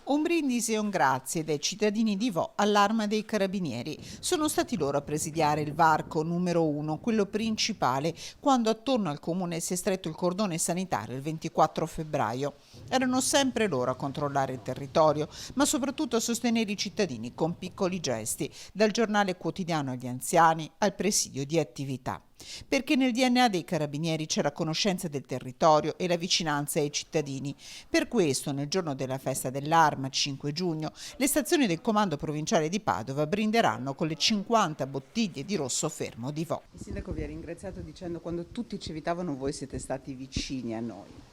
Un brindisi e un grazie dai cittadini di Vo all'Arma dei Carabinieri. Sono stati loro a presidiare il varco numero 1, quello principale, quando attorno al comune si è stretto il cordone sanitario il 24 febbraio. Erano sempre loro a controllare il territorio, ma soprattutto a sostenere i cittadini con piccoli gesti, dal giornale quotidiano agli anziani al presidio di attività. Perché nel DNA dei carabinieri c'è la conoscenza del territorio e la vicinanza ai cittadini. Per questo, nel giorno della festa dell'Arma, 5 giugno, le stazioni del Comando Provinciale di Padova brinderanno con le 50 bottiglie di rosso fermo di Vo. Il sindaco vi ha ringraziato dicendo quando tutti ci evitavano voi siete stati vicini a noi.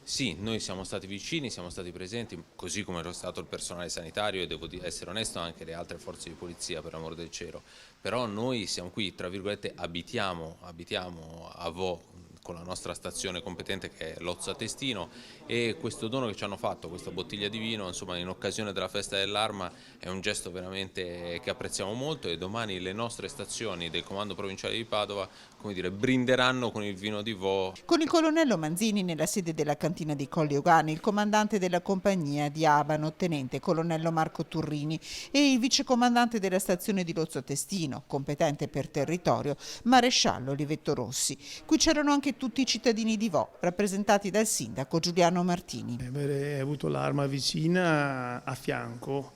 Sì, noi siamo stati vicini, siamo stati presenti, così come lo è stato il personale sanitario e devo essere onesto anche le altre forze di polizia, per amor del cielo. Però noi siamo qui, tra virgolette, abitiamo a Vo con la nostra stazione competente che è Lozza Testino, e questo dono che ci hanno fatto, questa bottiglia di vino, insomma, in occasione della festa dell'Arma, è un gesto veramente che apprezziamo molto, e domani le nostre stazioni del Comando Provinciale di Padova, come dire, brinderanno con il vino di Vo. Con il colonnello Manzini nella sede della cantina dei Colli Euganei, il comandante della compagnia di Abano, tenente colonnello Marco Turrini, e il vicecomandante della stazione di Lozzo Testino, competente per territorio, maresciallo Olivetto Rossi. Qui c'erano anche tutti i cittadini di Vo, rappresentati dal sindaco Giuliano Martini. Avere avuto l'Arma vicina a fianco,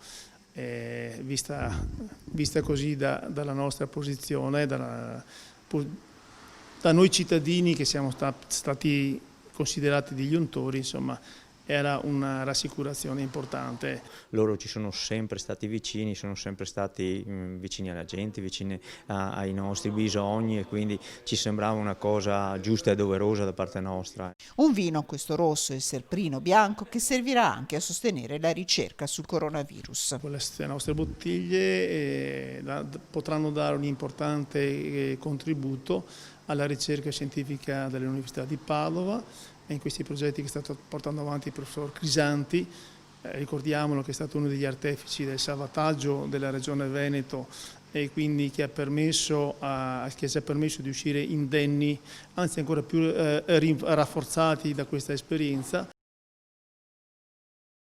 vista così dalla nostra posizione, da noi cittadini che siamo stati considerati degli untori, insomma, era una rassicurazione importante. Loro ci sono sempre stati vicini, sono sempre stati vicini alla gente, vicini ai nostri bisogni, e quindi ci sembrava una cosa giusta e doverosa da parte nostra. Un vino, questo rosso e il serprino bianco, che servirà anche a sostenere la ricerca sul coronavirus. Con le nostre bottiglie potranno dare un importante contributo alla ricerca scientifica dell'Università di Padova e in questi progetti che sta portando avanti il professor Crisanti. Ricordiamolo che è stato uno degli artefici del salvataggio della Regione Veneto, e quindi che ci ha permesso di uscire indenni, anzi ancora più rafforzati da questa esperienza.